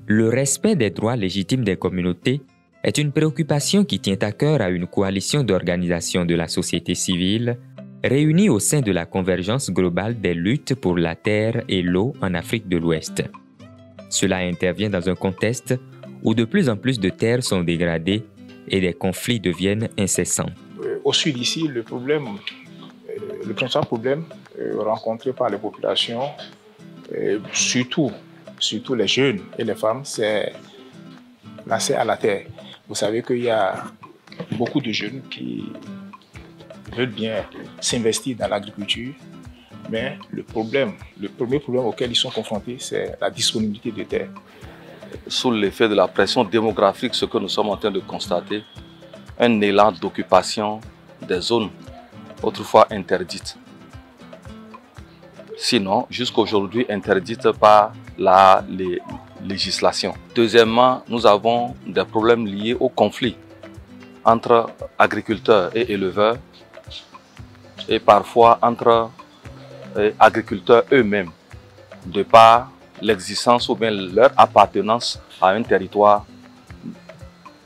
Le respect des droits légitimes des communautés est une préoccupation qui tient à cœur à une coalition d'organisations de la société civile réunies au sein de la Convergence globale des luttes pour la terre et l'eau en Afrique de l'Ouest. Cela intervient dans un contexte où de plus en plus de terres sont dégradées et des conflits deviennent incessants. Au sud ici, le principal problème rencontré par les populations, surtout les jeunes et les femmes, c'est l'accès à la terre. Vous savez qu'il y a beaucoup de jeunes qui veulent bien s'investir dans l'agriculture, mais le premier problème auquel ils sont confrontés, c'est la disponibilité de terre. Sous l'effet de la pression démographique, ce que nous sommes en train de constater, un élan d'occupation des zones autrefois interdites. Sinon, jusqu'à aujourd'hui interdites par la législation. Deuxièmement, nous avons des problèmes liés au conflit entre agriculteurs et éleveurs et parfois entre agriculteurs eux-mêmes, de par l'existence ou bien leur appartenance à un territoire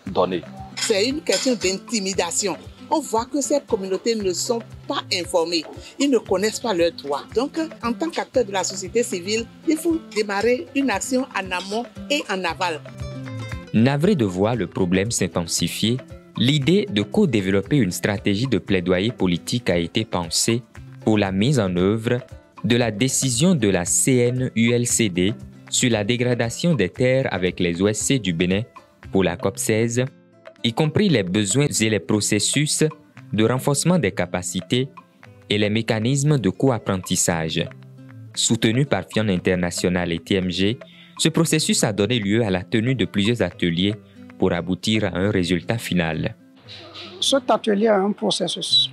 donné. C'est une question d'intimidation. On voit que ces communautés ne sont pas informées, ils ne connaissent pas leurs droits. Donc, en tant qu'acteur de la société civile, il faut démarrer une action en amont et en aval. Navré de voir le problème s'intensifier, l'idée de co-développer une stratégie de plaidoyer politique a été pensée pour la mise en œuvre de la décision de la CNULCD sur la dégradation des terres avec les OSC du Bénin pour la COP16, y compris les besoins et les processus de renforcement des capacités et les mécanismes de co-apprentissage. Soutenu par FION International et TMG, ce processus a donné lieu à la tenue de plusieurs ateliers pour aboutir à un résultat final. Cet atelier a un processus.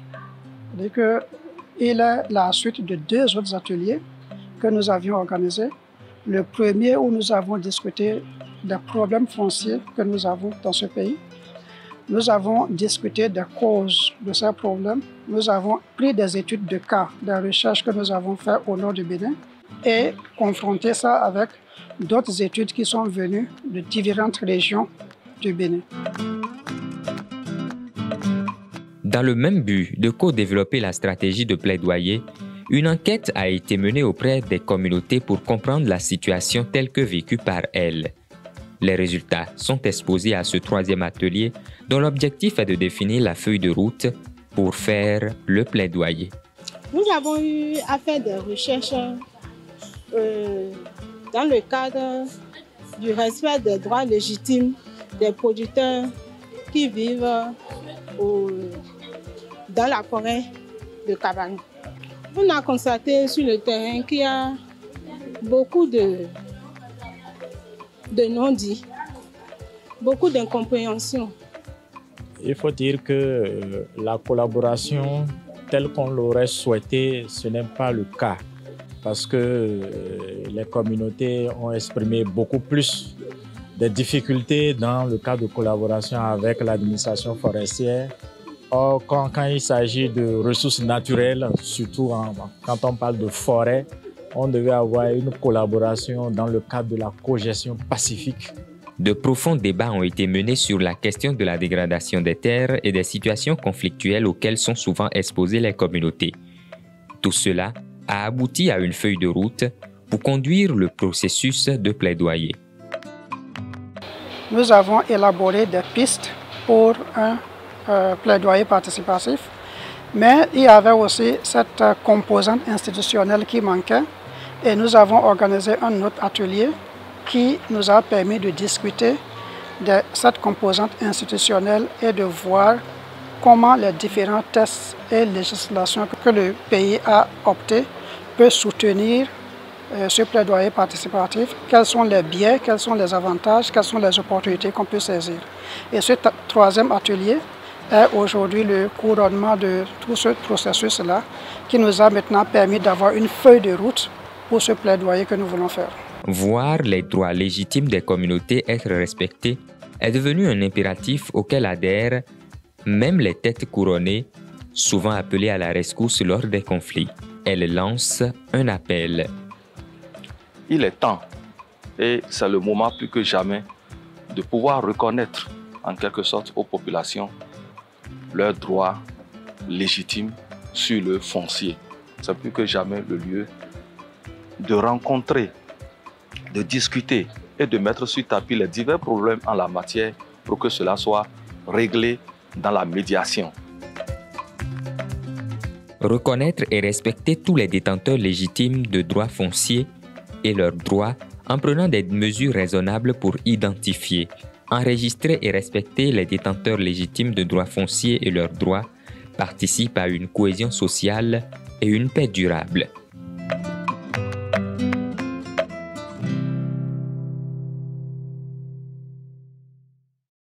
C'est-à-dire qu'il est la suite de 2 autres ateliers que nous avions organisés. Le premier où nous avons discuté des problèmes fonciers que nous avons dans ce pays. Nous avons discuté des causes de ces problèmes. Nous avons pris des études de cas, des recherches que nous avons faites au nord du Bénin et confronté ça avec d'autres études qui sont venues de différentes régions du Bénin. Dans le même but de co-développer la stratégie de plaidoyer, une enquête a été menée auprès des communautés pour comprendre la situation telle que vécue par elles. Les résultats sont exposés à ce 3e atelier dont l'objectif est de définir la feuille de route pour faire le plaidoyer. Nous avons eu à faire des recherches dans le cadre du respect des droits légitimes des producteurs qui vivent dans la forêt de Kabane. On a constaté sur le terrain qu'il y a beaucoup de non-dits, beaucoup d'incompréhension. Il faut dire que la collaboration telle qu'on l'aurait souhaité, ce n'est pas le cas parce que les communautés ont exprimé beaucoup plus de difficultés dans le cadre de collaboration avec l'administration forestière. Or, quand il s'agit de ressources naturelles, surtout quand on parle de forêt, on devait avoir une collaboration dans le cadre de la cogestion pacifique. De profonds débats ont été menés sur la question de la dégradation des terres et des situations conflictuelles auxquelles sont souvent exposées les communautés. Tout cela a abouti à une feuille de route pour conduire le processus de plaidoyer. Nous avons élaboré des pistes pour un plaidoyer participatif, mais il y avait aussi cette composante institutionnelle qui manquait et nous avons organisé un autre atelier qui nous a permis de discuter de cette composante institutionnelle et de voir comment les différents textes et législations que le pays a opté peuvent soutenir ce plaidoyer participatif, quels sont les biais, quels sont les avantages, quelles sont les opportunités qu'on peut saisir. Et ce 3e atelier est aujourd'hui le couronnement de tout ce processus-là qui nous a maintenant permis d'avoir une feuille de route pour ce plaidoyer que nous voulons faire. Voir les droits légitimes des communautés être respectés est devenu un impératif auquel adhèrent même les têtes couronnées, souvent appelées à la rescousse lors des conflits. Elles lancent un appel. Il est temps Et c'est le moment plus que jamais de pouvoir reconnaître en quelque sorte aux populations leurs droits légitimes sur le foncier. C'est plus que jamais le lieu de rencontrer, de discuter et de mettre sur tapis les divers problèmes en la matière pour que cela soit réglé dans la médiation. Reconnaître et respecter tous les détenteurs légitimes de droits fonciers et leurs droits en prenant des mesures raisonnables pour identifier, enregistrer et respecter les détenteurs légitimes de droits fonciers et leurs droits participe à une cohésion sociale et une paix durable.